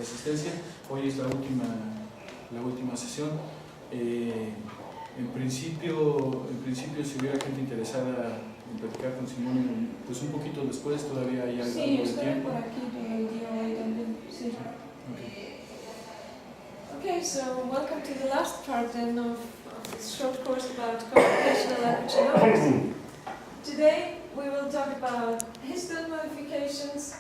asistencia. Hoy es la última sesión. En principio, si hubiera gente interesada en platicar con Simón, pues un poquito después, todavía hay algo Sí, de estoy tiempo. por aquí todo el día hoy también. Sí. Okay, so welcome to the last part then of this short course about computational epigenomics. Today we will talk about histone modifications,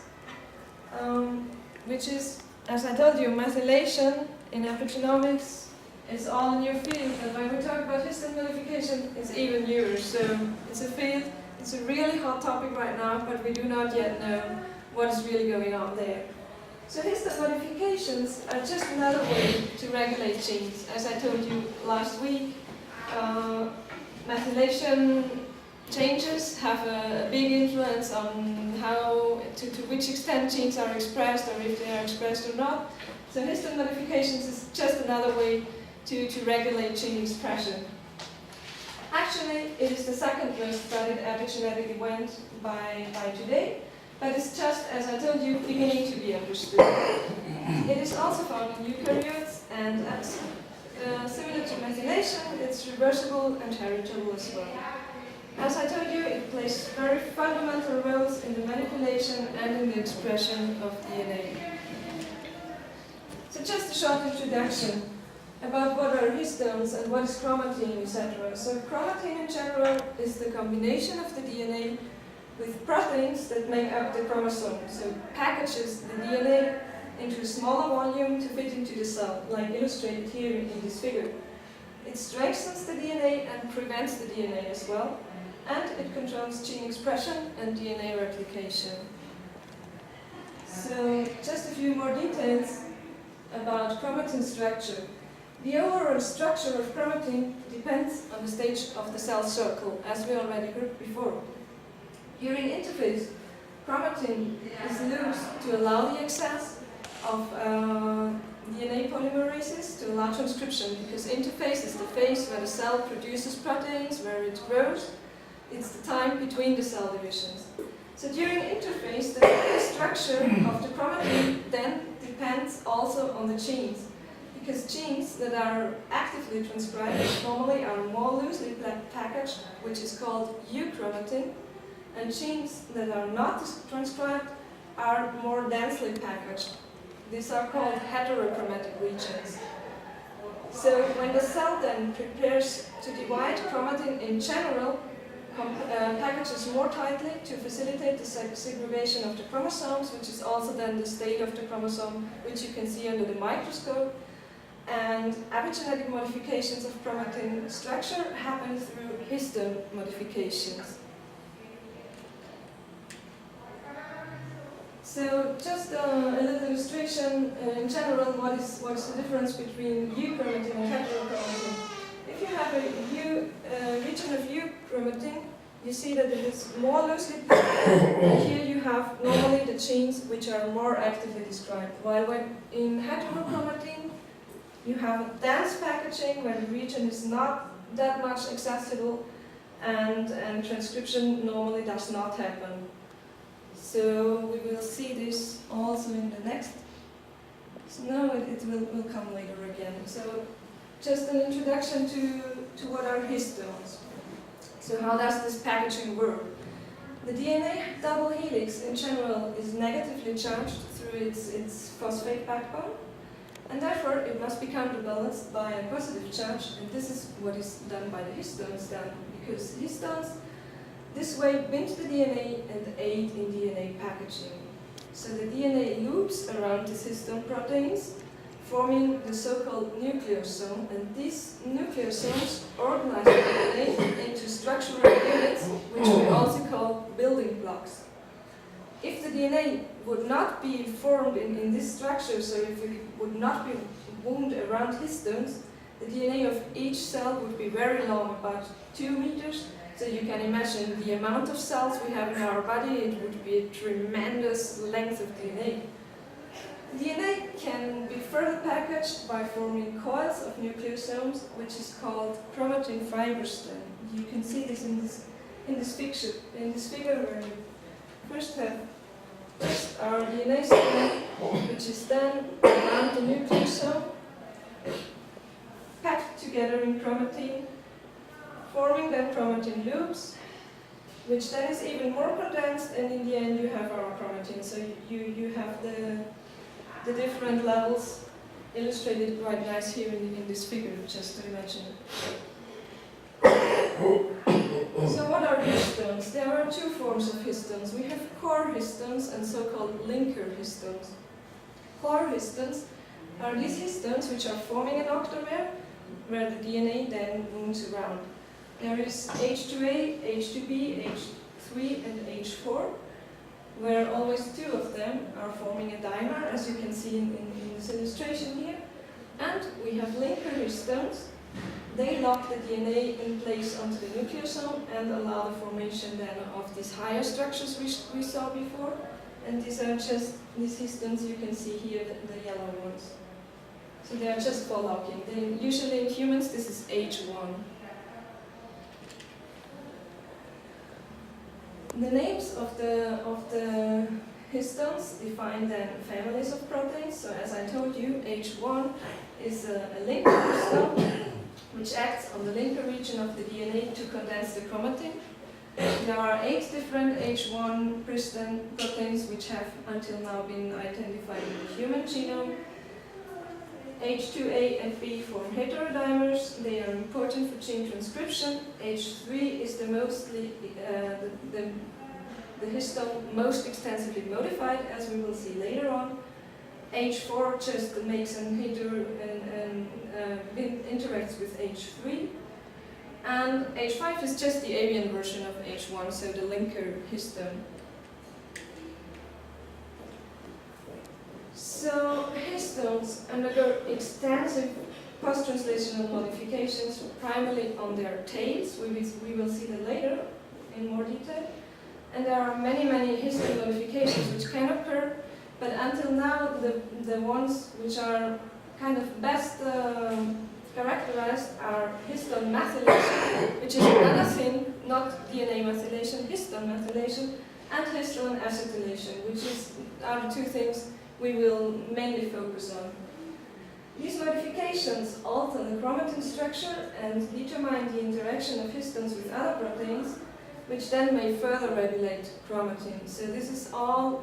which is, as I told you, methylation in epigenomics is all a new field, and when we talk about histone modification, it's even newer. So it's a field, it's a really hot topic right now, but we do not yet know what is really going on there. So histone modifications are just another way to regulate genes. As I told you last week, methylation changes have a big influence on how, to which extent genes are expressed, or if they are expressed or not. So histone modifications is just another way to regulate gene expression. Actually, it is the second most studied epigenetic event by today, but it's just, as I told you, beginning to be understood. It is also found in eukaryotes, and similar to methylation, it's reversible and heritable as well. As I told you, it plays very fundamental roles in the manipulation and in the expression of DNA. So just a short introduction about what are histones and what is chromatin, etc. So chromatin in general is the combination of the DNA with proteins that make up the chromosome. So it packages the DNA into a smaller volume to fit into the cell, like illustrated here in this figure. It strengthens the DNA and prevents the DNA as well, and it controls gene expression and DNA replication. So just a few more details about chromatin structure. The overall structure of chromatin depends on the stage of the cell circle, as we already heard before. During interphase, chromatin is loose to allow the access of DNA polymerases to allow transcription, because interphase is the phase where the cell produces proteins, where it grows. It's the time between the cell divisions. So during interphase, the structure of the chromatin then depends also on the genes, because genes that are actively transcribed normally are more loosely packaged, which is called euchromatin, and genes that are not transcribed are more densely packaged. These are called heterochromatic regions. So when the cell then prepares to divide, chromatin in general packages more tightly to facilitate the segregation of the chromosomes, which is also then the state of the chromosome, which you can see under the microscope. And epigenetic modifications of chromatin structure happen through histone modifications. So just a little illustration in general, what is the difference between euchromatin and heterochromatin. If you have a region of euchromatin, you see that it is more loosely packed, and here you have normally the genes which are more actively described. While when in heterochromatin, you have a dense packaging where the region is not that much accessible, and transcription normally does not happen. So we will see this also in the next. So now it will come later again. So just an introduction to what are histones. So how does this packaging work? The DNA double helix in general is negatively charged through its phosphate backbone, and therefore it must be counterbalanced by a positive charge, and this is what is done by the histones then, because histones this way bind the DNA and aid in DNA packaging. So the DNA loops around these histone proteins, forming the so-called nucleosome, and these nucleosomes organize the DNA into structural units, which we also call building blocks. If the DNA would not be formed in this structure, so if it would not be wound around histones, the DNA of each cell would be very long, about 2 meters. So you can imagine the amount of cells we have in our body, it would be a tremendous length of DNA. DNA can be further packaged by forming coils of nucleosomes, which is called chromatin fibers. You can see this in this figure where you first have our DNA strand, which is then together in chromatin, forming then chromatin loops, which then is even more condensed, and in the end you have our chromatin. So you have the different levels illustrated quite nice here in this figure, just to imagine. So what are histones? There are two forms of histones. We have core histones and so-called linker histones. Core histones are these histones which are forming an octamer, where the DNA then moves around. There is H2A, H2B, H3 and H4, where always two of them are forming a dimer, as you can see in this illustration here. And we have linker histones. They lock the DNA in place onto the nucleosome and allow the formation then of these higher structures we saw before. And these are just these histones you can see here, the yellow ones. So they are just for locking. Usually in humans this is H1. The names of the histones define then families of proteins. So as I told you, H1 is a linker histone, which acts on the linker region of the DNA to condense the chromatin. There are 8 different H1 proteins which have until now been identified in the human genome. H2A and B form heterodimers. They are important for gene transcription. H3 is the histone most extensively modified, as we will see later on. H4 just makes an interacts with H3. And H5 is just the avian version of H1, so the linker histone. So histones undergo extensive post-translational modifications, primarily on their tails. We will see that later in more detail. And there are many histone modifications which can occur, but until now the ones which are kind of best characterized are histone methylation, which is another thing, not DNA methylation, histone methylation, and histone acetylation, which are the two things we will mainly focus on. These modifications alter the chromatin structure and determine the interaction of histones with other proteins, which then may further regulate chromatin. So this is all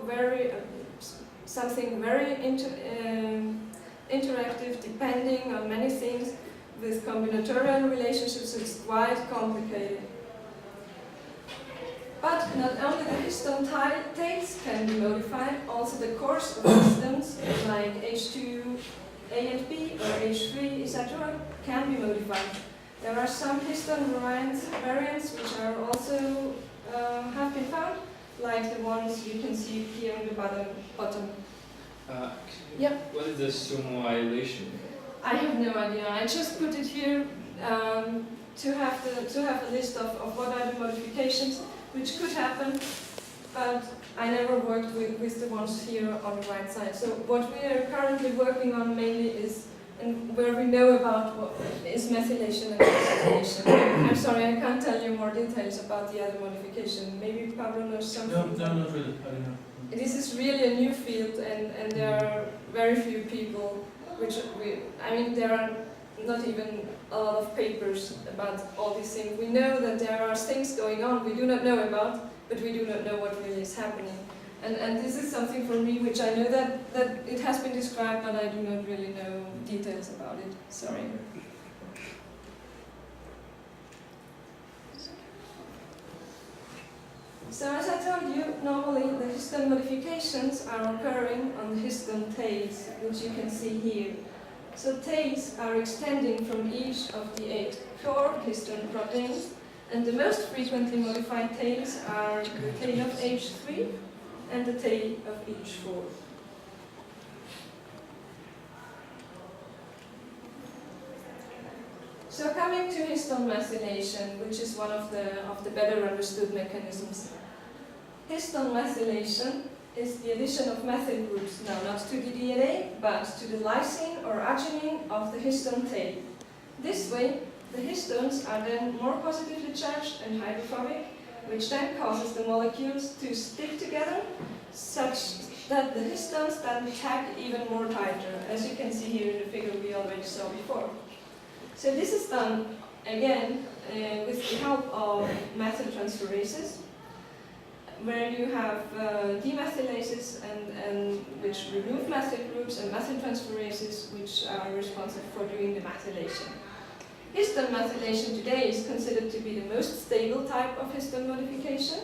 something very interactive, depending on many things, with combinatorial relationships, so it's quite complicated. But not only the histone tails can be modified, also the cores of histones, like H2A and B or H3, etc., can be modified. There are some histone variants which are also have been found, like the ones you can see here on the bottom. Yeah. What is the sumoylation? I have no idea. I just put it here to have a list of what are the modifications which could happen, but I never worked with the ones here on the right side. So what we are currently working on mainly is, and where we know about what is methylation and acetylation. I'm sorry, I can't tell you more details about the other modification. Maybe Pablo knows something. No, not really. I don't know. This is really a new field, and there are very few people there are not even a lot of papers about all these things. We know that there are things going on we do not know about, but we do not know what really is happening. And this is something for me which I know that it has been described, but I do not really know details about it. Sorry. So as I told you, normally the histone modifications are occurring on the histone tails, which you can see here. So tails are extending from each of the 8 core histone proteins, and the most frequently modified tails are the tail of H3 and the tail of H4. So coming to histone methylation, which is one of the better understood mechanisms. Histone methylation is the addition of methyl groups, now not to the DNA, but to the lysine or arginine of the histone tail. This way, the histones are then more positively charged and hydrophobic, which then causes the molecules to stick together, such that the histones then tag even more tighter, as you can see here in the figure we already saw before. So this is done again with the help of methyltransferases, where you have demethylases and which remove methyl groups and methyltransferases which are responsible for doing the methylation. Histone methylation today is considered to be the most stable type of histone modification.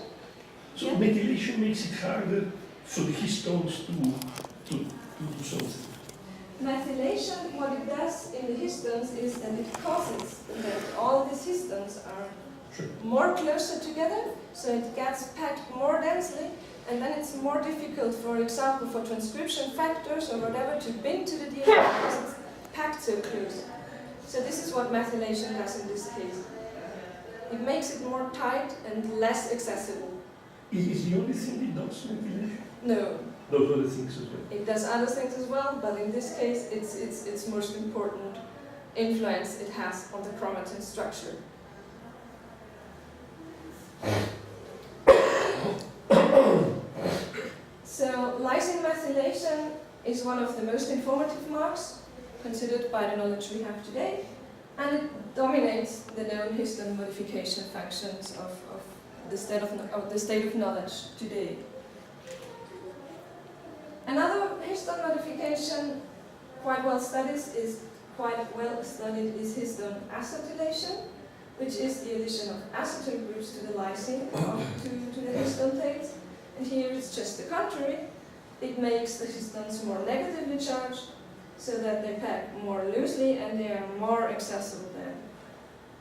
So Yeah. methylation makes it harder for the histones to do something. Methylation, what it does in the histones is that it causes that all these histones are Sure. more closer together, so it gets packed more densely, and then it's more difficult, for example, for transcription factors or whatever to bind to the DNA because it's packed so close. So this is what methylation does in this case. It makes it more tight and less accessible. Is the only thing it does methylation? No, Those other things as well. it does other things as well, but in this case, its most important influence it has on the chromatin structure. So lysine methylation is one of the most informative marks considered by the knowledge we have today, and it dominates the known histone modification functions of the state of knowledge today. Another histone modification quite well studied is histone acetylation, which is the addition of acetyl groups to the lysine, to the histone tails. And here it's just the contrary. It makes the histones more negatively charged, so that they pack more loosely and they are more accessible then.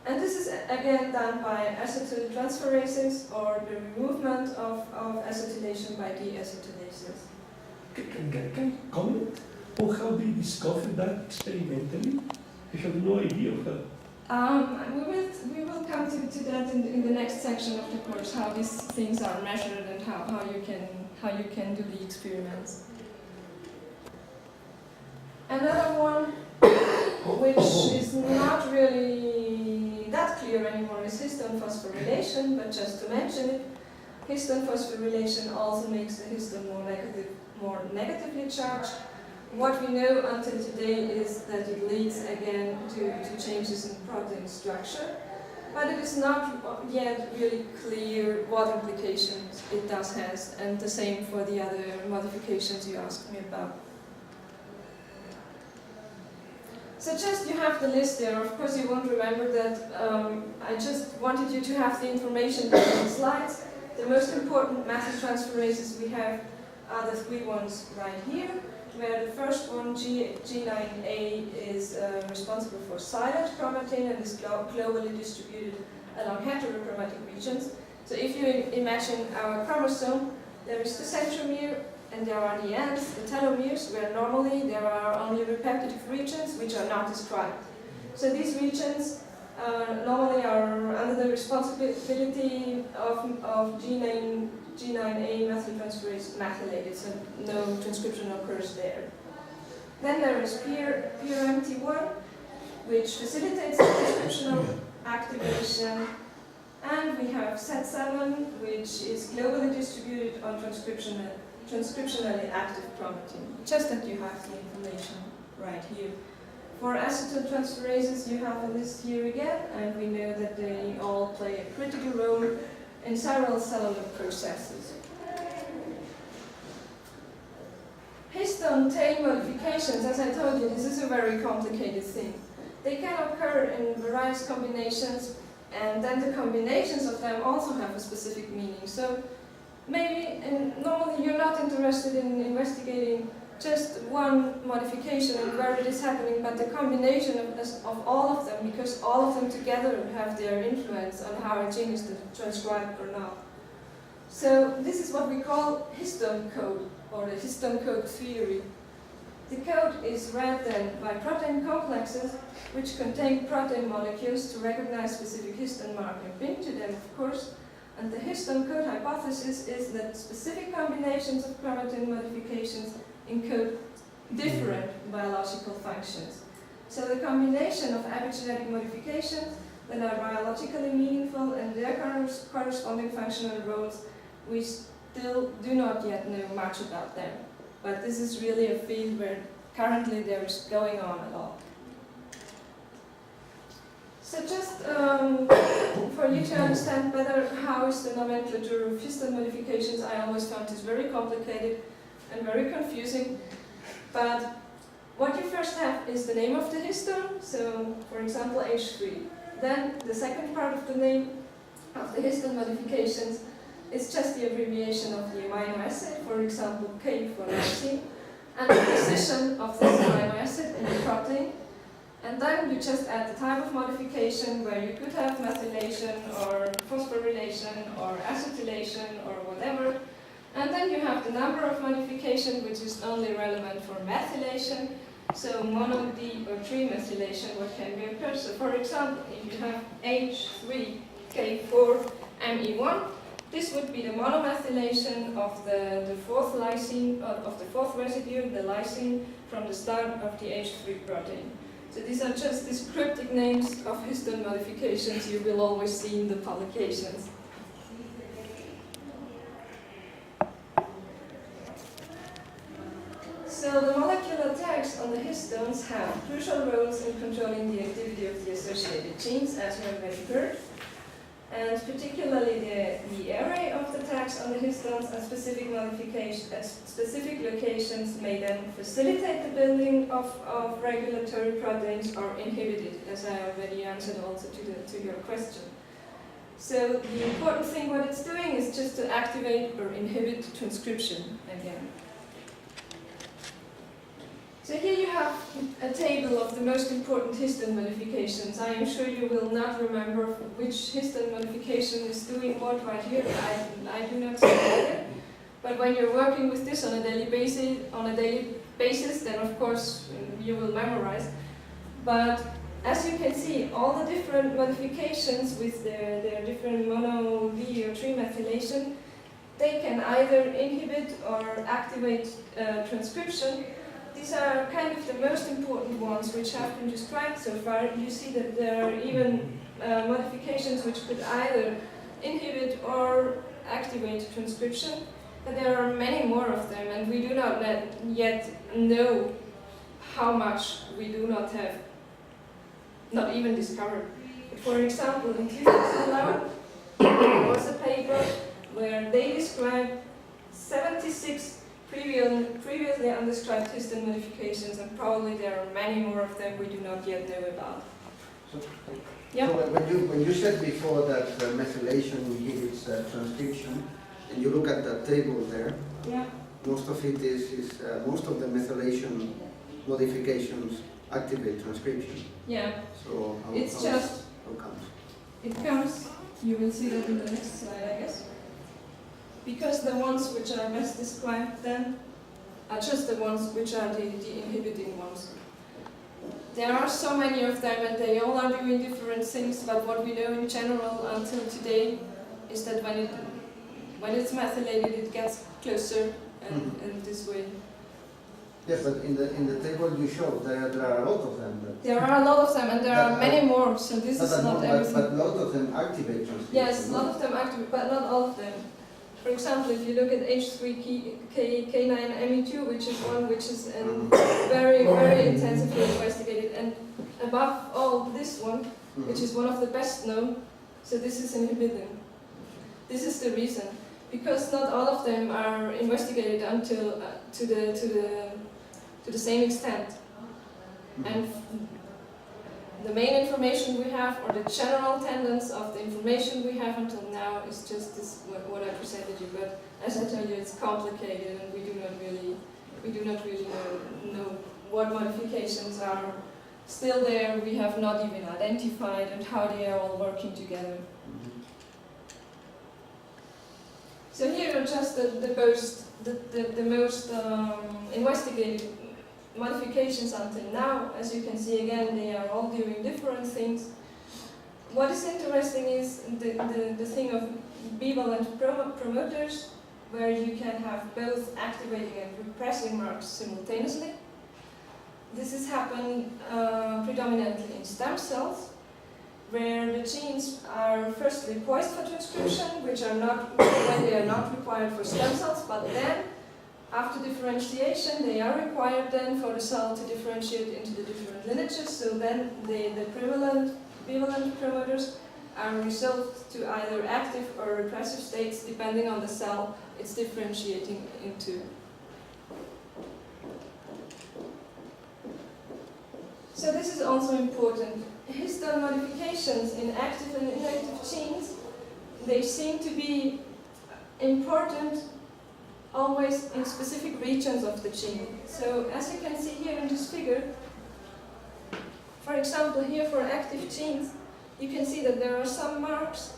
And this is again done by acetyltransferases or the removal of acetylation by deacetylases. Can you comment on how they discovered that experimentally? I have no idea of that. We will come to that in the next section of the course, how these things are measured and how you can do the experiments. Another one, which is not really that clear anymore, is histone phosphorylation, but just to mention it, histone phosphorylation also makes the histone more negatively charged. What we know until today is that it leads again to changes in protein structure, but it is not yet really clear what implications it does has, and the same for the other modifications you asked me about. So just you have the list there. Of course you won't remember that. I just wanted you to have the information in the slides. The most important methyltransferases we have are the three ones right here, where the first one, G9A, is responsible for silent chromatin and is globally distributed along heterochromatic regions. So if you imagine our chromosome, there is the centromere and there are the ends, the telomeres, where normally there are only repetitive regions which are not described. So these regions normally are under the responsibility of G9A methyltransferase methylated, so no transcription occurs there. Then there is PRMT1, which facilitates the transcriptional activation, and we have SET7, which is globally distributed on transcriptionally active chromatin. Just that you have the information right here. For acetyltransferases, you have a list here again, and we know that they all play a critical role in several cellular processes. Histone tail modifications, as I told you, this is a very complicated thing. They can occur in various combinations, and then the combinations of them also have a specific meaning. So maybe, normally you're not interested in investigating just one modification and where it is happening, but the combination of all of them, because all of them together have their influence on how a gene is transcribed or not. So this is what we call histone code, or the histone code theory. The code is read then by protein complexes, which contain protein molecules to recognize specific histone mark and bind to them, of course. And the histone code hypothesis is that specific combinations of chromatin modifications encode different biological functions. So the combination of epigenetic modifications that are biologically meaningful and their corresponding functional roles, we still do not yet know much about them. But this is really a field where currently there is going on a lot. So just for you to understand better how is the nomenclature of histone modifications, I always found this very complicated and very confusing. But what you first have is the name of the histone, so for example H3. Then the second part of the name of the histone modifications is just the abbreviation of the amino acid, for example K for lysine, and the position of this amino acid in the protein. And then you just add the type of modification where you could have methylation or phosphorylation or acetylation or whatever. And then you have the number of modification, which is only relevant for methylation. So mono, D or trimethylation, what can be occurred. So for example, if you have H3K4 Me1, this would be the monomethylation of the fourth lysine, of the fourth residue, the lysine, from the start of the H3 protein. So these are just these cryptic names of histone modifications you will always see in the publications. So the molecular tags on the histones have crucial roles in controlling the activity of the associated genes, as you have already heard. And particularly the array of the tags on the histones at specific locations may then facilitate the building of regulatory proteins or inhibit it, as I already answered also to your question. So the important thing what it's doing is just to activate or inhibit transcription again. So here you have a table of the most important histone modifications. I am sure you will not remember which histone modification is doing what right here. I do not say that. But when you're working with this on a daily basis, then of course you will memorize. But as you can see, all the different modifications with their different mono, V or trimethylation, they can either inhibit or activate transcription. These are kind of the most important ones which have been described so far. You see that there are even modifications which could either inhibit or activate transcription, but there are many more of them, and we do not yet know how much we do not have, not even discovered. But for example, in 2011, there was a paper where they described 76 previously undescribed histone modifications, and probably there are many more of them we do not yet know about. So, Yeah. so when you said before that methylation inhibits transcription, and you look at the table there, Yeah. most of it is most of the methylation modifications activate transcription. Yeah. So how comes? It comes. You will see that in the next slide, I guess. Because the ones which are best described then are just the ones which are the inhibiting ones. There are so many of them and they all are doing different things, but what we know in general until today is that when it's methylated it gets closer and in this way. Yes, but in the table you showed there are a lot of them. There are a lot of them and there are many more, so this is not everything. But a lot of them activate transcription. Yes, a lot of them activate, but not all of them. For example, if you look at H3K9Me2, which is one which is very, very intensively investigated, and above all this one, which is one of the best known, so this is inhibiting. This is the reason, because not all of them are investigated until to the same extent, and the main information we have, or the general tendency of the information we have until now, is just this what I presented you. But as I told you, it's complicated, and we do not really know what modifications are still there. We have not even identified and how they are all working together. So here are just the most investigated modifications until now. As you can see again, they are all doing different things. What is interesting is the thing of bivalent promoters, where you can have both activating and repressing marks simultaneously. This is happening predominantly in stem cells, where the genes are firstly poised for transcription, which are not when they are not required for stem cells, but then after differentiation, they are required then for the cell to differentiate into the different lineages, so then the prevalent equivalent promoters are resolved to either active or repressive states depending on the cell it's differentiating into. So this is also important. Histone modifications in active and inactive genes, they seem to be important always in specific regions of the gene. So as you can see here in this figure, for example here for active genes, you can see that there are some marks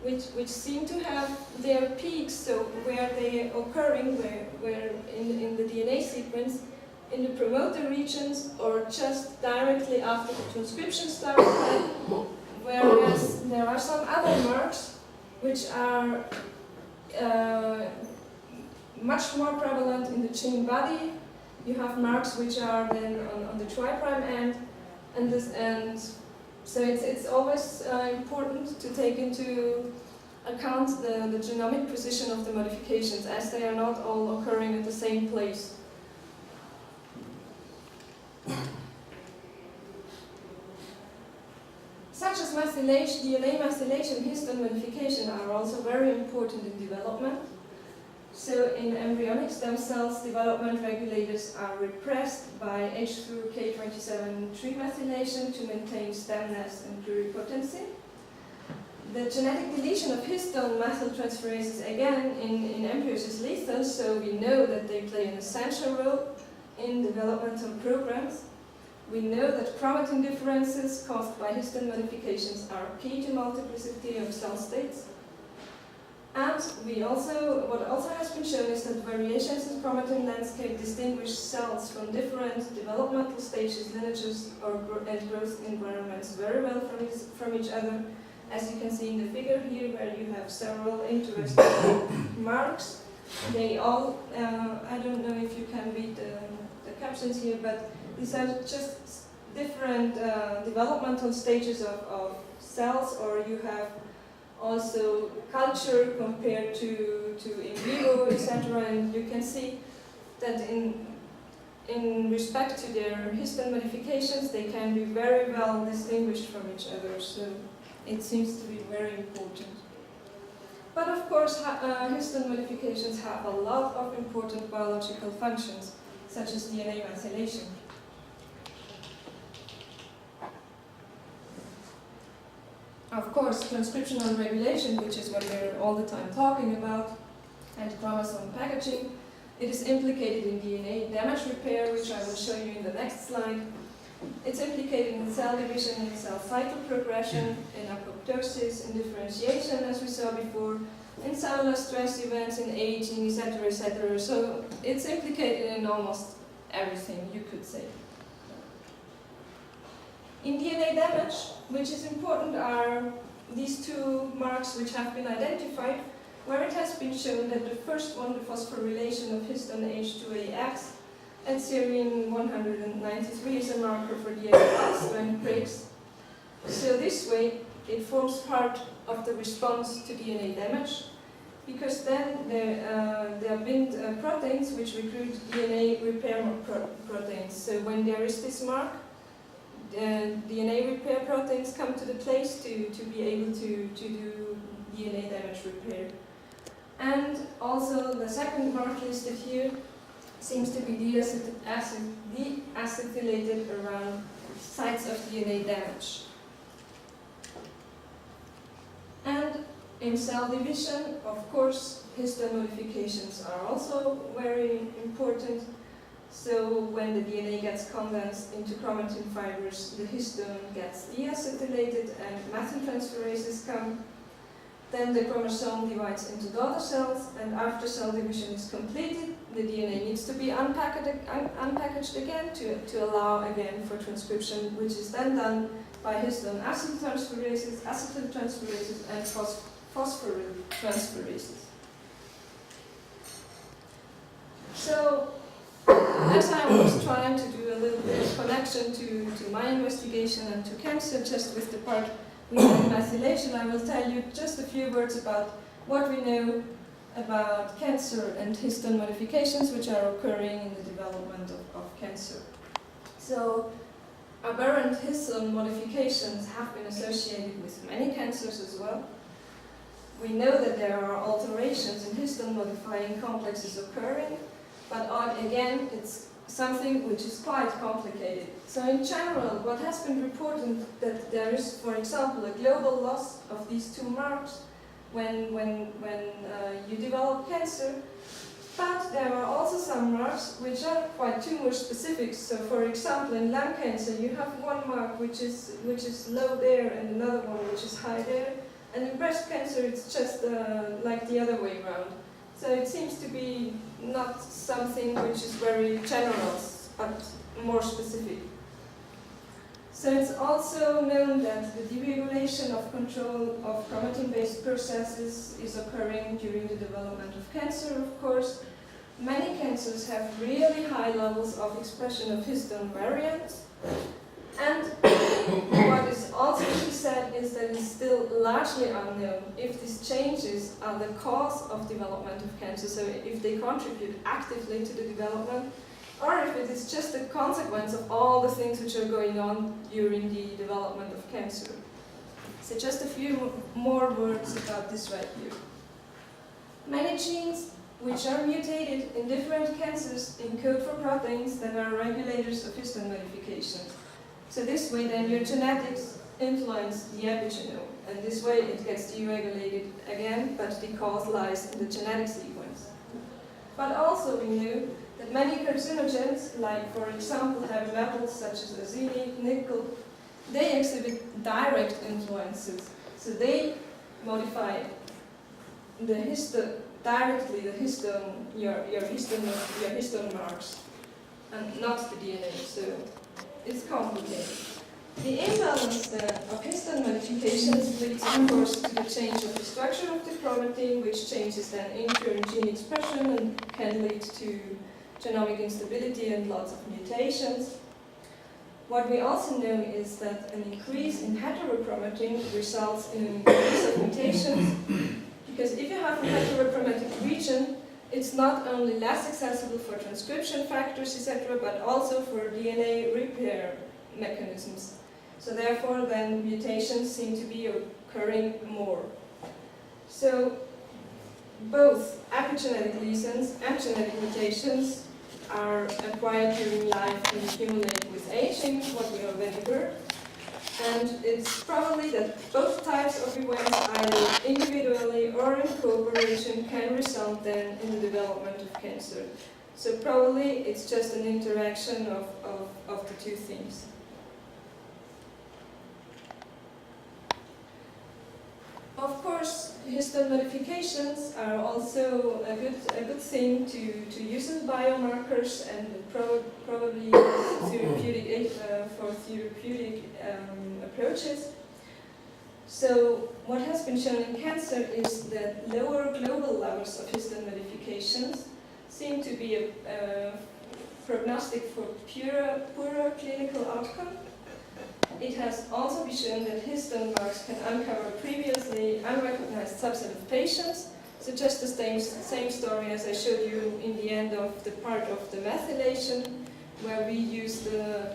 which seem to have their peaks, so where they are occurring, where in the DNA sequence, in the promoter regions or just directly after the transcription starts, whereas there are some other marks which are much more prevalent in the gene body. You have marks which are then on the tri-prime end, and so it's always important to take into account the genomic position of the modifications, as they are not all occurring at the same place. Such as methylation, DNA methylation, histone modification are also very important in development. So in embryonic stem cells, development regulators are repressed by H through K27 methylation to maintain stemness and pluripotency. The genetic deletion of histone methyltransferases, again, in embryos is lethal, so we know that they play an essential role in developmental programs. We know that chromatin differences caused by histone modifications are key to multiplicity of cell states. And what also has been shown is that variations in chromatin landscape distinguish cells from different developmental stages, lineages, and growth environments very well from each other. As you can see in the figure here, where you have several interesting marks. They all, I don't know if you can read the captions here, but these are just different developmental stages of cells, or you have also culture compared to in vivo, etc. And you can see that in respect to their histone modifications, they can be very well distinguished from each other. So it seems to be very important. But of course, histone modifications have a lot of important biological functions, such as DNA methylation. Of course, transcriptional regulation, which is what we're all the time talking about, and chromosome packaging, it is implicated in DNA damage repair, which I will show you in the next slide. It's implicated in cell division, in cell cycle progression, in apoptosis, in differentiation, as we saw before, in cellular stress events, in aging, etc., etc. So it's implicated in almost everything, you could say. In DNA damage, which is important, are these two marks which have been identified, where it has been shown that the first one, the phosphorylation of histone H2AX, and serine 193 is a marker for DNA strand breaks. So this way, it forms part of the response to DNA damage, because then there bind proteins which recruit DNA repair proteins. So when there is this mark, DNA repair proteins come to the place to be able to do DNA damage repair. And also the second mark listed here seems to be deacetylated around sites of DNA damage. And in cell division, of course, histone modifications are also very important. So when the DNA gets condensed into chromatin fibers, the histone gets deacetylated and methyltransferases come. Then the chromosome divides into daughter cells, and after cell division is completed, the DNA needs to be unpackaged again to allow again for transcription, which is then done by histone acetyltransferases, and phosphoryltransferases. So, as I was trying to do a little bit of connection to my investigation and to cancer, just with the part with methylation, I will tell you just a few words about what we know about cancer and histone modifications which are occurring in the development of cancer. So, Aberrant histone modifications have been associated with many cancers as well. We know that there are alterations in histone modifying complexes occurring, but again, it's something which is quite complicated. So in general, what has been reported that there is, for example, a global loss of these two marks when you develop cancer, but there are also some marks which are quite tumor specific. So for example, in lung cancer, you have one mark which is low there and another one which is high there. And in breast cancer, it's just like the other way around. So it seems to be not something which is very general, but more specific. So it's also known that the deregulation of control of chromatin-based processes is occurring during the development of cancer, of course. Many cancers have really high levels of expression of histone variants. And what is also to be said is that it's still largely unknown if these changes are the cause of development of cancer, so if they contribute actively to the development, or if it is just a consequence of all the things which are going on during the development of cancer. So just a few more words about this right here. Many genes which are mutated in different cancers encode for proteins that are regulators of histone modification. So this way then your genetics influence the epigenome, and this way it gets deregulated again, but the cause lies in the genetic sequence. But also we knew that many carcinogens, like for example heavy metals such as arsenic, nickel, they exhibit direct influences. So they modify the directly the histone, your histone marks, and not the DNA. So it's complicated. The imbalance of histone modifications leads, of course, to the change of the structure of the chromatin, which changes then in turn gene expression and can lead to genomic instability and lots of mutations. What we also know is that an increase in heterochromatin results in an increase of mutations, because if you have a heterochromatic region, it's not only less accessible for transcription factors, etc., but also for DNA repair mechanisms. So therefore, then mutations seem to be occurring more. So both epigenetic lesions and genetic mutations are acquired during life and accumulate with aging, what we already heard. And it's probably that both types of events, either individually or in cooperation, can result then in the development of cancer. So probably it's just an interaction of the two things. Of course, histone modifications are also a good thing to use as biomarkers and probably therapeutic for therapeutic approaches. So what has been shown in cancer is that lower global levels of histone modifications seem to be a prognostic for poorer clinical outcome. It has also been shown that histone marks can uncover previously unrecognized subset of patients. So just the same story as I showed you in the end of the part of the methylation, where we use the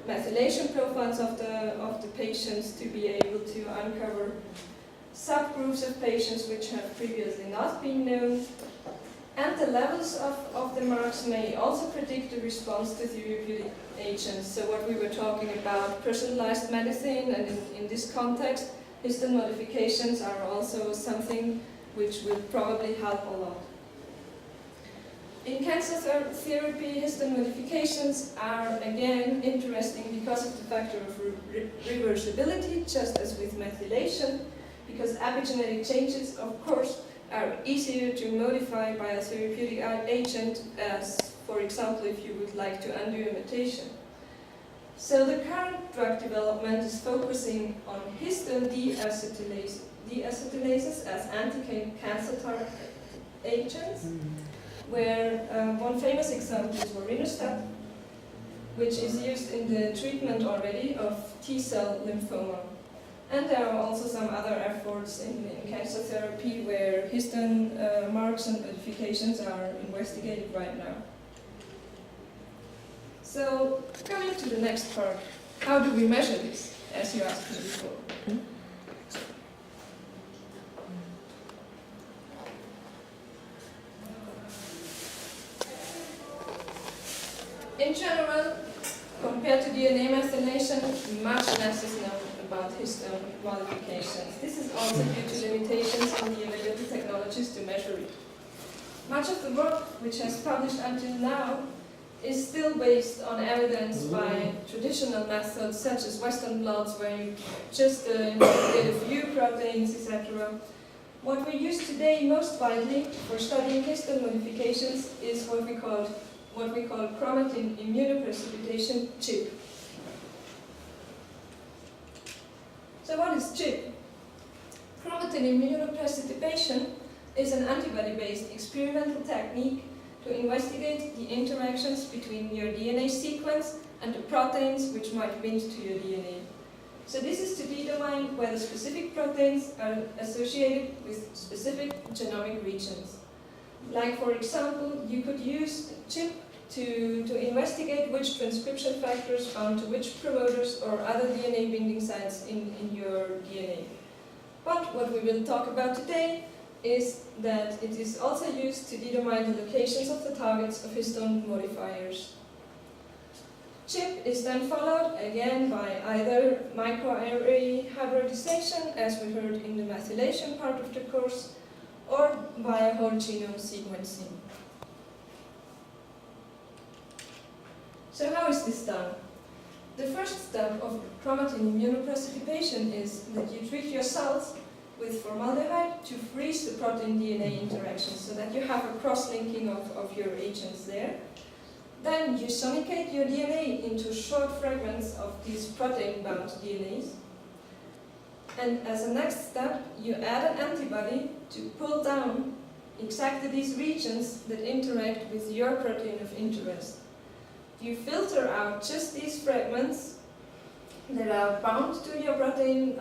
methylation profiles of the patients to be able to uncover subgroups of patients which have previously not been known. And the levels of the marks may also predict the response to therapeutic agents. So what we were talking about, personalized medicine, and in this context, histone modifications are also something which will probably help a lot. In cancer therapy, histone modifications are again interesting because of the factor of reversibility, just as with methylation, because epigenetic changes, of course, are easier to modify by a therapeutic agent, as, for example, if you would like to undo a mutation. So the current drug development is focusing on histone deacetylases as anti-cancer agents, where one famous example is vorinostat, which is used in the treatment already of T-cell lymphoma. And there are also some other efforts in cancer therapy where histone marks and modifications are investigated right now. So, coming to the next part, how do we measure this, as you asked me before? In general, compared to DNA methylation, much less is known about histone modifications. This is also due to limitations in the available technologies to measure it. Much of the work which has published until now is still based on evidence by traditional methods such as Western blots, where you just investigate a few proteins, etc. What we use today most widely for studying histone modifications is what we call chromatin immunoprecipitation, CHIP. So what is CHIP? Chromatin immunoprecipitation is an antibody-based experimental technique to investigate the interactions between your DNA sequence and the proteins which might bind to your DNA. So this is to determine whether specific proteins are associated with specific genomic regions. Like, for example, you could use CHIP to investigate which transcription factors bound to which promoters or other DNA binding sites in your DNA. But what we will talk about today is that it is also used to determine the locations of the targets of histone modifiers. CHIP is then followed again by either microarray hybridization, as we heard in the methylation part of the course, or by whole genome sequencing. So how is this done? The first step of chromatin immunoprecipitation is that you treat your cells with formaldehyde to freeze the protein-DNA interactions so that you have a cross-linking of your agents there. Then you sonicate your DNA into short fragments of these protein-bound DNAs. And as a next step, you add an antibody to pull down exactly these regions that interact with your protein of interest. You filter out just these fragments that are bound to your protein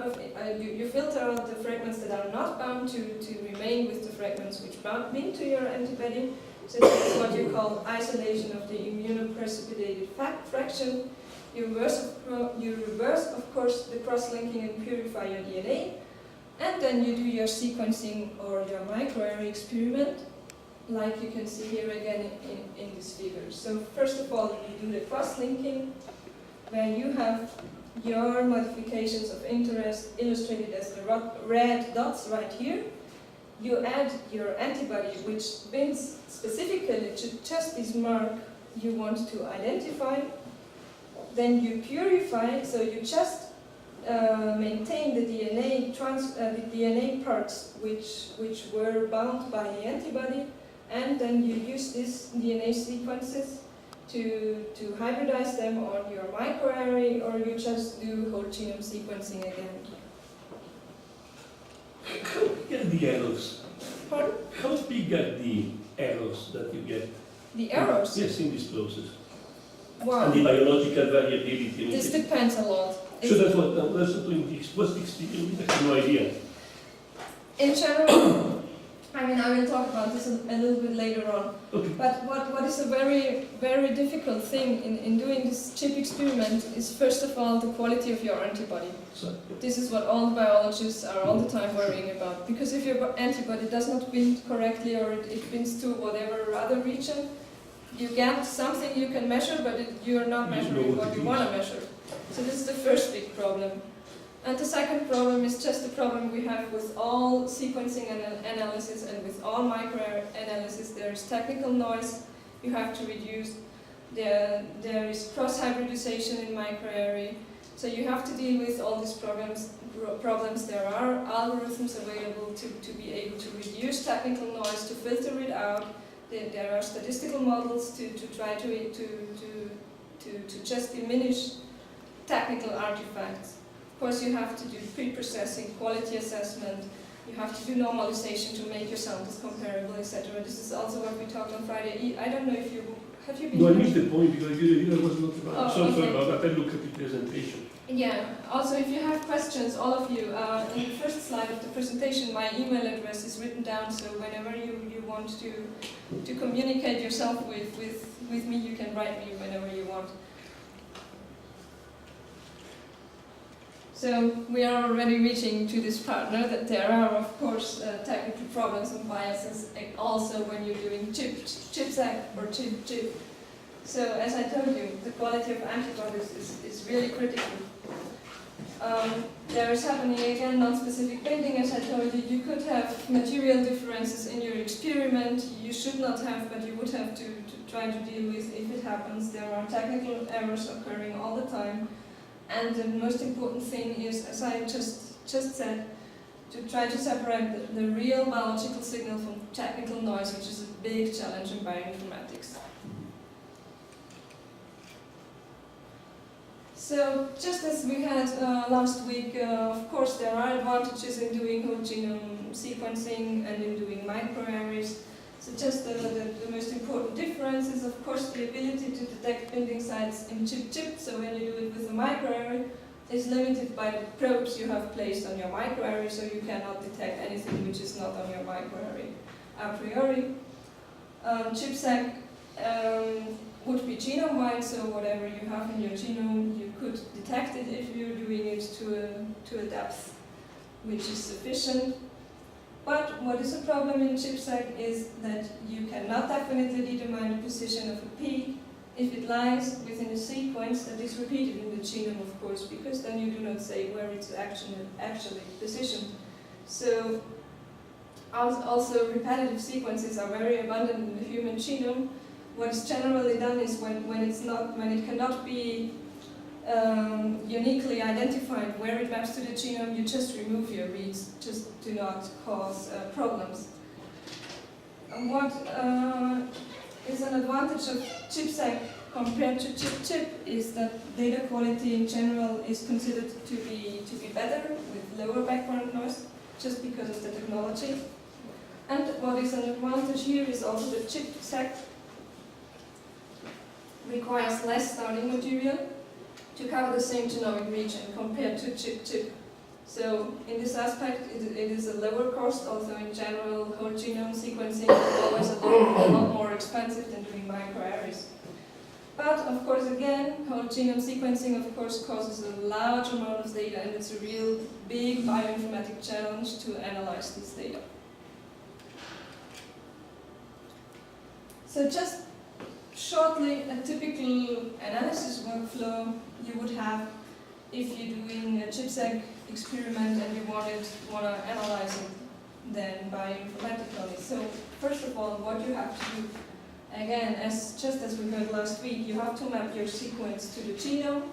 you filter out the fragments that are not bound to remain with the fragments which bind to your antibody. So this is what you call isolation of the immunoprecipitated fraction. You reverse, of course, the cross-linking and purify your DNA. And then you do your sequencing or your microarray experiment, like you can see here again in this figure. So first of all, you do the cross-linking, where you have your modifications of interest illustrated as the red dots right here. You add your antibody, which binds specifically to just this mark you want to identify. Then you purify, so you just maintain the DNA parts which were bound by the antibody, and then you use these DNA sequences to hybridize them on your microarray, or you just do whole genome sequencing again. How big are the errors? Pardon? How big are the errors that you get? The errors? Yes, in this process. Wow. And the biological variability. This depends a lot. So that's what I'm also doing. What's the experience? I have no idea. In general, I mean, I will talk about this a little bit later on. Okay. But what is a very, very difficult thing in doing this CHIP experiment is, first of all, the quality of your antibody. So, This is what all the biologists are all the time worrying about. Because if your antibody does not bind correctly, or it binds to whatever other region, you get something you can measure, but you're not measuring what you want to measure. So this is the first big problem. And the second problem is just the problem we have with all sequencing analysis and with all microanalysis. There is technical noise you have to reduce. There is cross-hybridization in microarray. So you have to deal with all these problems. There are algorithms available to be able to reduce technical noise, to filter it out. There are statistical models to try to just diminish technical artifacts. Of course, you have to do pre-processing, quality assessment, you have to do normalization to make your samples comparable, etc. This is also what we talked on Friday. I don't know if you have you been. no, I missed the point because I was not about. Oh, Sorry okay. about that. I look at the presentation. Yeah, also if you have questions, all of you, in the first slide of the presentation, my email address is written down, so whenever you want to communicate yourself with me, you can write me whenever you want. So we are already reaching to this part now that there are, of course, technical problems and biases also when you're doing ChIP-seq or ChIP-ChIP. So as I told you, the quality of antibodies is really critical. There is happening again non-specific binding, as I told you. You could have material differences in your experiment. You should not have, but you would have to try to deal with if it happens. There are technical errors occurring all the time. And the most important thing is, as I just said, to try to separate the real biological signal from technical noise, which is a big challenge in bioinformatics. So, just as we had last week, of course there are advantages in doing whole genome sequencing and in doing microarrays. So just the most important difference is, of course, the ability to detect binding sites in ChIP-ChIP. So when you do it with a microarray, is limited by the probes you have placed on your microarray, so you cannot detect anything which is not on your microarray a priori. ChIP-seq would be genome-wide, so whatever you have in your genome, you could detect it if you're doing it to a depth which is sufficient. But what is a problem in ChIP-seq is that you cannot definitely determine the position of a peak if it lies within a sequence that is repeated in the genome, of course, because then you do not say where it's actually positioned. So also repetitive sequences are very abundant in the human genome. What is generally done is when it cannot be uniquely identified where it maps to the genome, you just remove your reads, just to not cause problems. And what is an advantage of ChIP-seq compared to ChIP-ChIP is that data quality in general is considered to be better with lower background noise, just because of the technology. And what is an advantage here is also that ChIP-seq requires less starting material to cover the same genomic region compared to ChIP-ChIP. So in this aspect, it is a lower cost. Also in general, whole genome sequencing is always a lot more expensive than doing microarrays. But of course, again, whole genome sequencing of course causes a large amount of data, and it's a real big bioinformatic challenge to analyze this data. So just shortly, a typical analysis workflow you would have if you're doing a ChIP-seq experiment and you want to analyze it then bioinformatically. So first of all, what you have to do, again, just as we heard last week, you have to map your sequence to the genome.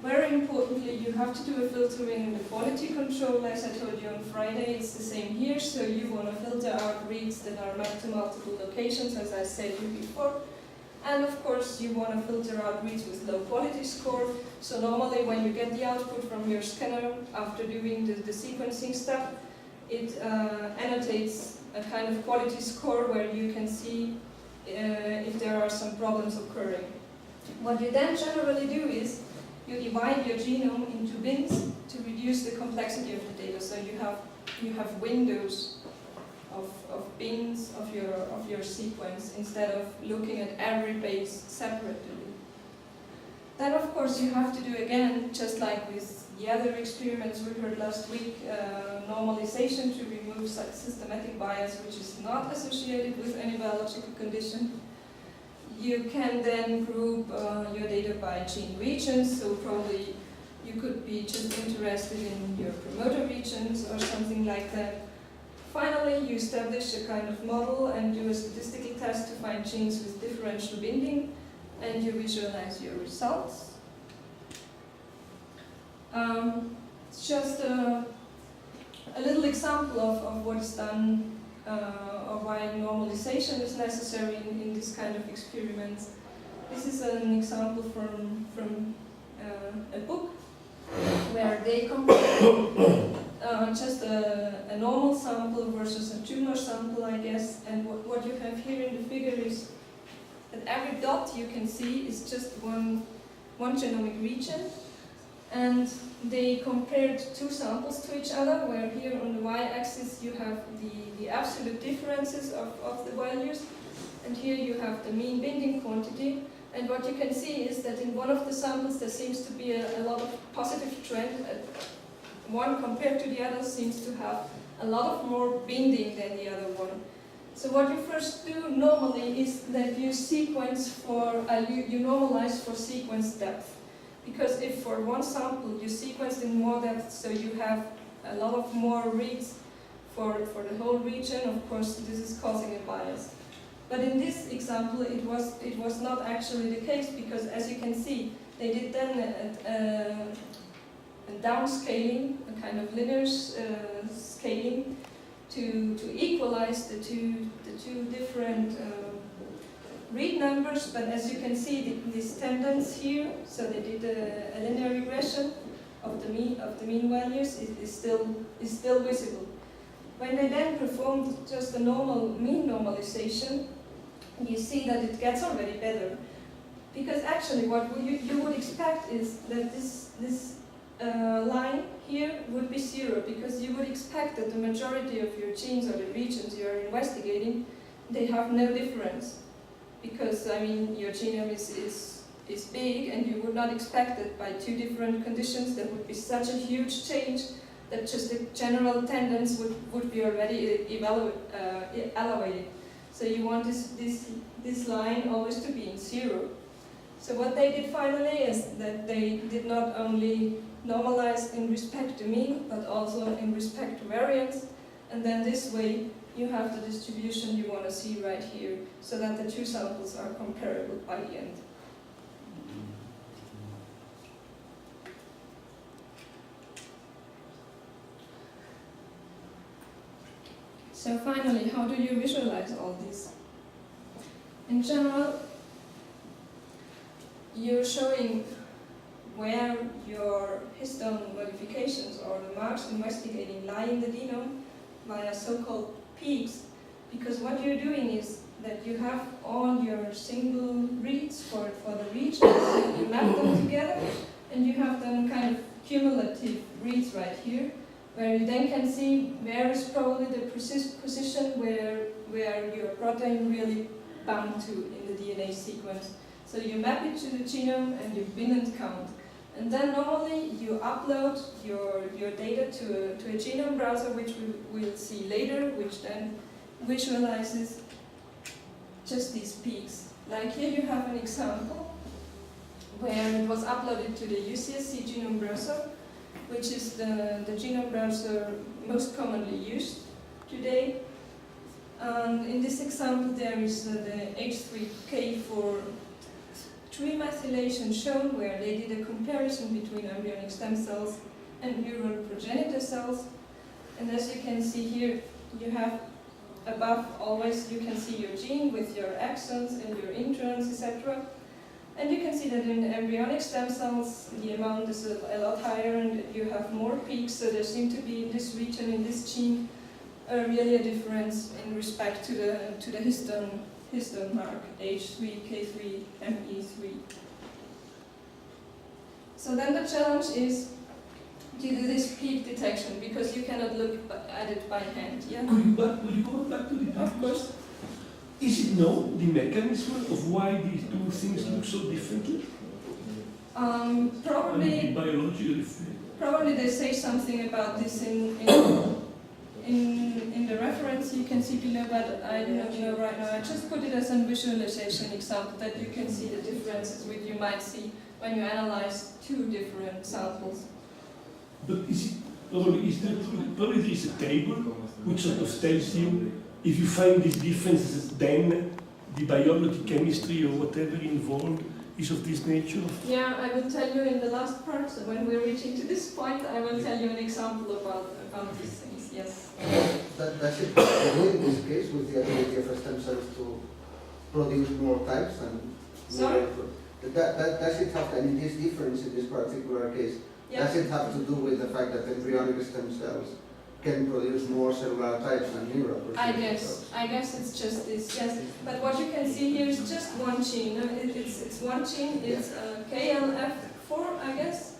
Very importantly, you have to do a filtering in the quality control. As I told you on Friday, it's the same here. So you want to filter out reads that are mapped to multiple locations, as I said before. And of course, you want to filter out reads with low quality score. So normally when you get the output from your scanner after doing the sequencing step, it annotates a kind of quality score where you can see if there are some problems occurring. What you then generally do is you divide your genome into bins to reduce the complexity of the data. So you have windows of bins of your sequence instead of looking at every base separately. Then of course you have to do again, just like with the other experiments we heard last week, normalization to remove systematic bias which is not associated with any biological condition. You can then group your data by gene regions, so probably you could be just interested in your promoter regions or something like that. Finally, you establish a kind of model and do a statistical test to find genes with differential binding, and you visualize your results. Just a little example of what is done or why normalization is necessary in this kind of experiments. This is an example from a book where they compare just a normal sample versus a tumor sample, I guess. And what you have here in the figure is that every dot you can see is just one genomic region. And they compared two samples to each other, where here on the y-axis you have the absolute differences of the values, and here you have the mean binding quantity. And what you can see is that in one of the samples there seems to be a lot of positive trend. One compared to the other seems to have a lot of more binding than the other one. So what you first do normally is that you sequence for, you normalize for sequence depth. Because if for one sample you sequence in more depth, so you have a lot of more reads for the whole region, of course this is causing a bias. But in this example it was not actually the case, because as you can see, they did then a downscaling, a kind of linear scaling to equalize the two different read numbers. But as you can see, this tendance here, so they did a linear regression of the mean values is still visible. When they then performed just a normal mean normalization, you see that it gets already better. Because actually what you would expect is that this line here would be 0, because you would expect that the majority of your genes or the regions you are investigating, they have no difference. Because, I mean, your genome is big, and you would not expect that by two different conditions there would be such a huge change that just the general tendency would be already elevated. So you want this line always to be in 0. So what they did finally is that they did not only normalize in respect to mean, but also in respect to variance. And then this way you have the distribution you want to see right here, so that the two samples are comparable by the end. So finally, how do you visualize all this? In general, you're showing where your histone modifications or the marks investigating lie in the genome via so-called peaks, because what you're doing is that you have all your single reads for the regions, you map them together, and you have them kind of cumulative reads right here, where you then can see where is probably the position where your protein really bound to in the DNA sequence. So you map it to the genome and you bin and count. And then normally you upload your data to a genome browser, which we will see later, which then visualizes just these peaks. Like here you have an example where it was uploaded to the UCSC genome browser, which is the genome browser most commonly used today. And in this example there is the H3K for 3-methylation shown, where they did a comparison between embryonic stem cells and neural progenitor cells. And as you can see here, you have above always, you can see your gene with your exons and your introns, etc. And you can see that in embryonic stem cells, the amount is a lot higher and you have more peaks, so there seem to be in this region, in this gene, really a difference in respect to the histone mark, H3, K3, ME3. So then the challenge is to do this peak detection, because you cannot look at it by hand. Yeah? Could you go back to the Of course. Is it known, the mechanism of why these two things look so differently? Probably, probably they say something about this in the reference you can see below, but I do not know right now. I just put it as a visualization example that you can see the differences which you might see when you analyze two different samples. But is it probably there is a table which sort of tells you if you find these differences, then the biology, chemistry, or whatever involved is of this nature? Yeah, I will tell you in the last part. So when we're reaching to this point, I will tell you an example about these things. Yes. That's it. In this case, with the ability of stem cells to produce more types and Sorry? does it have any this difference in this particular case? Yeah. Does it have to do with the fact that embryonic stem cells can produce more cellular types than neural? I guess it's just this, yes. But what you can see here is just one gene. It's one gene, it's KLF4, I guess.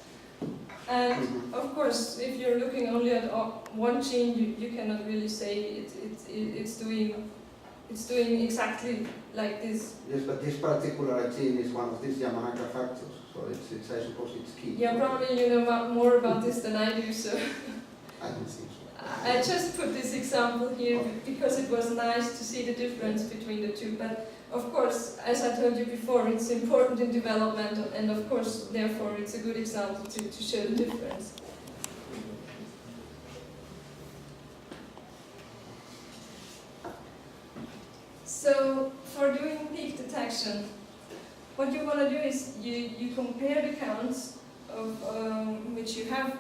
And of course, if you're looking only at one gene, you cannot really say it's it's doing exactly like this. Yes, but this particular gene is one of these Yamanaka factors, so it's I suppose it's key. Yeah, probably you know more about this than I do, so I don't think so. I just put this example here because it was nice to see the difference between the two. But of course, as I told you before, it's important in development, and of course, therefore, it's a good example to show the difference. So, for doing peak detection, what you want to do is you compare the counts of which you have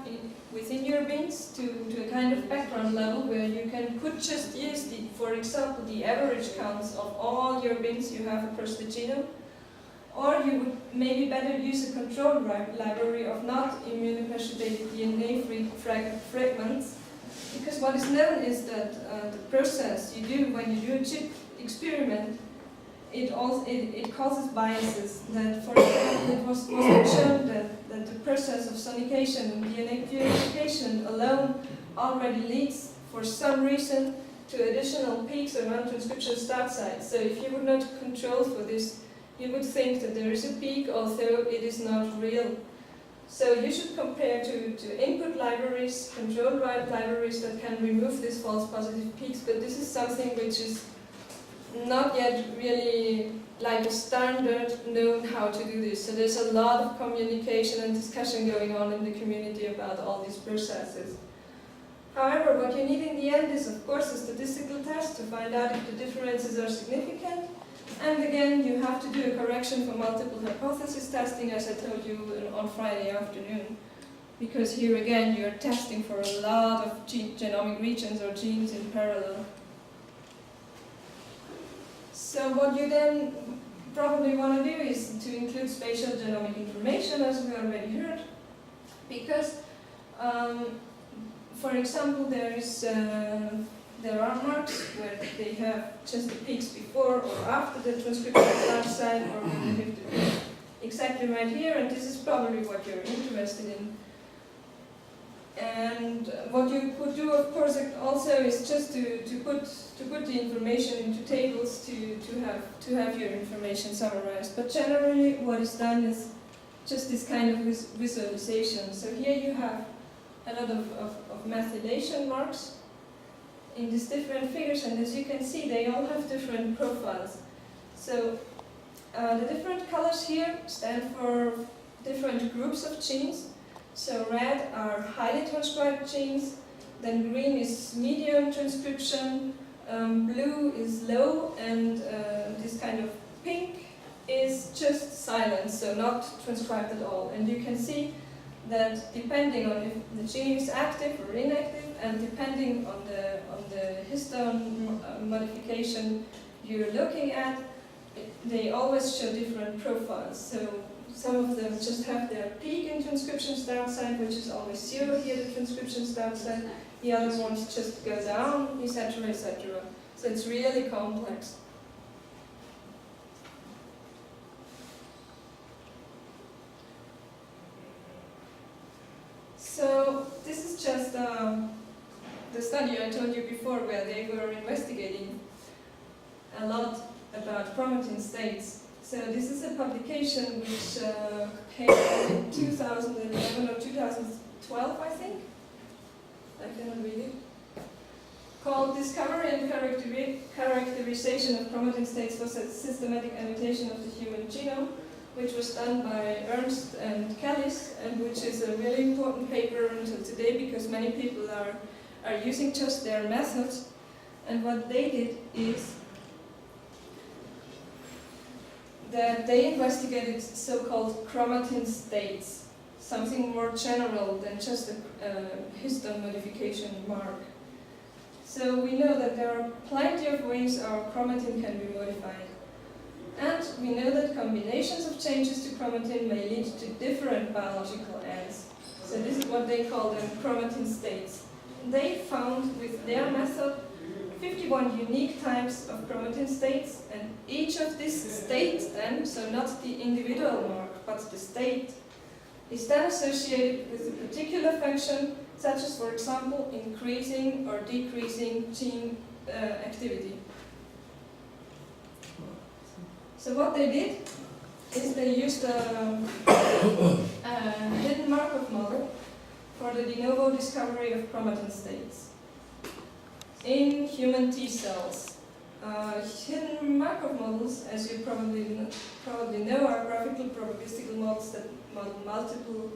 within your bins to a kind of background level where you could just use, for example, the average counts of all your bins you have across the genome, or you would maybe better use a control library of not immunoprecipitate DNA fragments, because what is known is that the process you do when you do a chip experiment, it causes biases. That, for example, it was shown that the process of sonication and DNA purification alone already leads, for some reason, to additional peaks around transcription start sites. So if you would not control for this, you would think that there is a peak, although it is not real. So you should compare to input libraries, control libraries that can remove these false positive peaks, but this is something which is not yet really like a standard known how to do this. So there's a lot of communication and discussion going on in the community about all these processes. However, what you need in the end is, of course, a statistical test to find out if the differences are significant. And again, you have to do a correction for multiple hypothesis testing, as I told you on Friday afternoon. Because here again, you're testing for a lot of genomic regions or genes in parallel. So what you then probably want to do is to include spatial genomic information, as we already heard, because, for example, there are marks where they have just the peaks before or after the transcription start site, or when they have the peak exactly right here, and this is probably what you're interested in. And what you could do, of course, also is just to put the information into tables to have your information summarized. But generally, what is done is just this kind of visualization. So here you have a lot of methylation marks in these different figures, and as you can see, they all have different profiles. So the different colors here stand for different groups of genes. So red are highly transcribed genes, then green is medium transcription, blue is low, and this kind of pink is just silent, so not transcribed at all. And you can see that depending on if the gene is active or inactive, and depending on the histone modification you're looking at, they always show different profiles. So some of them just have their peak in transcription start site, which is always 0 here, the transcription start site. The other ones just go down, etc., etc. So it's really complex. So this is just the study I told you before, where they were investigating a lot about chromatin states. So this is a publication which came out in 2011 or 2012, I think. I cannot read it. Called Discovery and Characterization of Chromatin States for Systematic Annotation of the Human Genome, which was done by Ernst and Kallis, and which is a really important paper until today because many people are using just their methods. And what they did is that they investigated so-called chromatin states, something more general than just a histone modification mark. So we know that there are plenty of ways our chromatin can be modified. And we know that combinations of changes to chromatin may lead to different biological ends. So this is what they call them chromatin states. They found with their method 51 unique types of chromatin states, and each of these states then, so not the individual mark, but the state, is then associated with a particular function, such as, for example, increasing or decreasing gene activity. So what they did is they used a hidden Markov model for the de novo discovery of chromatin states in human T cells. Hidden Markov models, as you probably know, are graphical probabilistical models that model multiple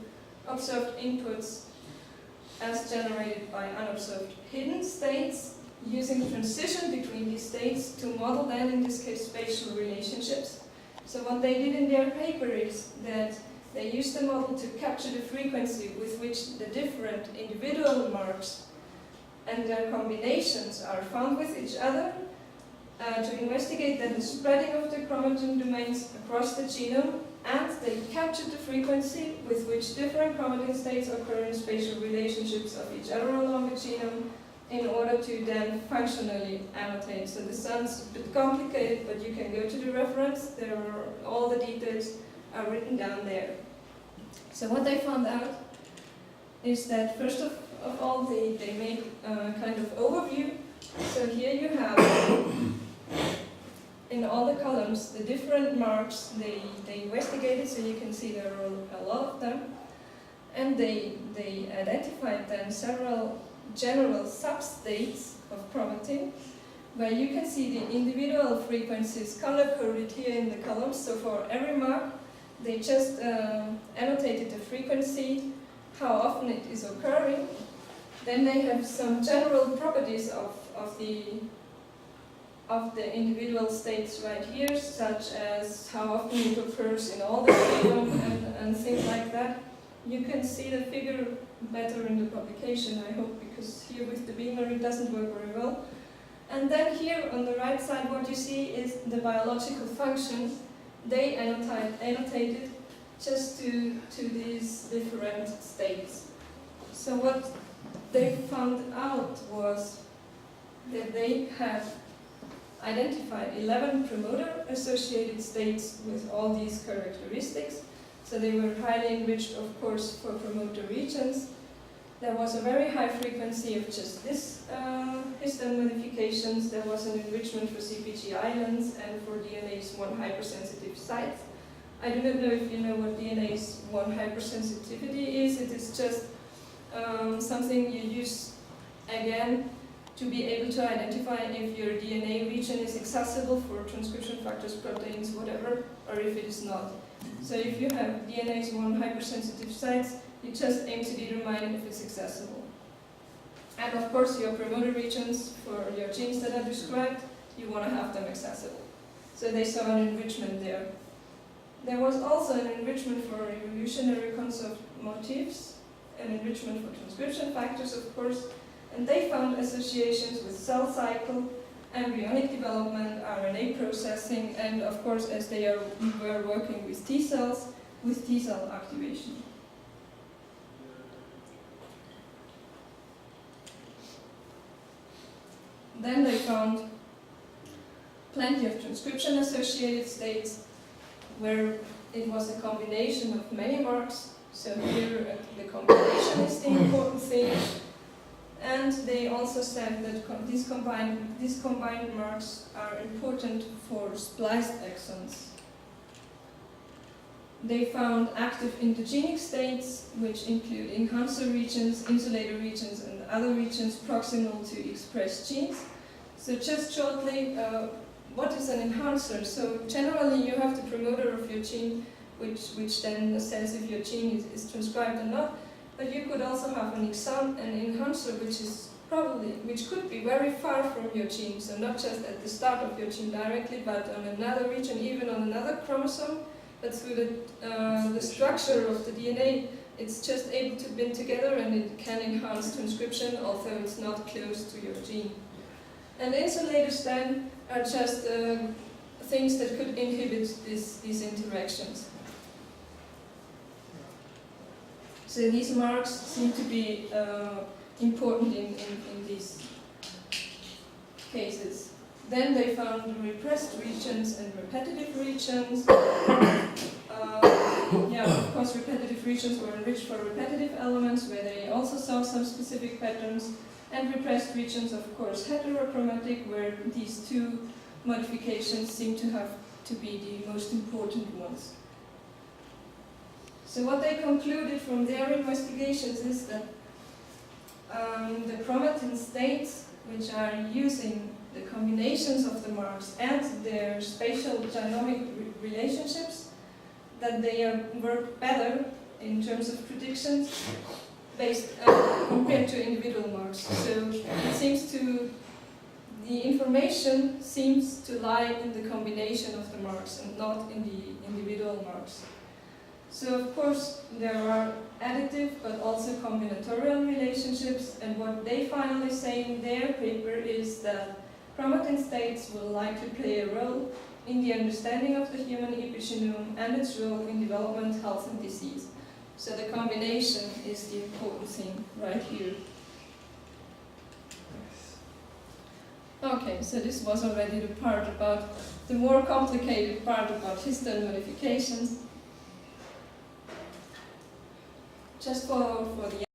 observed inputs as generated by unobserved hidden states, using transition between these states to model then, in this case, spatial relationships. So what they did in their paper is that they used the model to capture the frequency with which the different individual marks and their combinations are found with each other, to investigate then the spreading of the chromatin domains across the genome, and they captured the frequency with which different chromatin states occur in spatial relationships of each other along the genome in order to then functionally annotate. So this sounds a bit complicated, but you can go to the reference. There are all the details are written down there. So what they found out is that first of all they made a kind of overview. So here you have in all the columns the different marks they investigated, so you can see there are a lot of them, and they identified then several general substates of chromatin, where you can see the individual frequencies color-coded here in the columns. So for every mark, they just annotated the frequency, how often it is occurring. Then they have some general properties of the individual states right here, such as how often it occurs in all the genome and things like that. You can see the figure better in the publication, I hope, because here with the beamer it doesn't work very well. And then here on the right side what you see is the biological functions. They annotated just to these different states. So what they found out was that they have identified 11 promoter-associated states with all these characteristics. So they were highly enriched, of course, for promoter regions. There was a very high frequency of just this histone modifications. There was an enrichment for CPG islands and for DNase 1 hypersensitive sites. I do not know if you know what DNase 1 hypersensitivity is. It is just something you use, again, to be able to identify if your DNA region is accessible for transcription factors, proteins, whatever, or if it is not. So if you have DNase 1 hypersensitive sites, you just aim to determine if it's accessible. And of course, your promoter regions for your genes that are described, you want to have them accessible. So they saw an enrichment there. There was also an enrichment for evolutionary conserved motifs, an enrichment for transcription factors, of course, and they found associations with cell cycle, embryonic development, RNA processing, and of course, as they were working with T cells, with T cell activation. Then they found plenty of transcription-associated states where it was a combination of many marks. So here the combination is the important thing. And they also said that these combined marks are important for spliced exons. They found active endogenic states, which include enhancer regions, insulator regions, and other regions proximal to expressed genes. So just shortly, what is an enhancer? So generally you have the promoter of your gene, which then says if your gene is transcribed or not. But you could also have an enhancer which could be very far from your gene, so not just at the start of your gene directly, but on another region, even on another chromosome. But through the structure of the DNA, it's just able to bind together and it can enhance transcription, although it's not close to your gene. And insulators then are just things that could inhibit these interactions. So these marks seem to be important in these cases. Then they found repressed regions and repetitive regions. Of course, repetitive regions were enriched for repetitive elements, where they also saw some specific patterns. And repressed regions, of course, heterochromatic, where these two modifications seem to have to be the most important ones. So what they concluded from their investigations is that the chromatin states which are using the combinations of the marks and their spatial genomic relationships, that they work better in terms of predictions based compared to individual marks. So it seems to, the information seems to lie in the combination of the marks and not in the individual marks. So of course there are additive but also combinatorial relationships, and what they finally say in their paper is that chromatin states will likely play a role in the understanding of the human epigenome and its role in development, health and disease. So the combination is the important thing right here. Okay, so this was already the part about the more complicated part about histone modifications. Just for the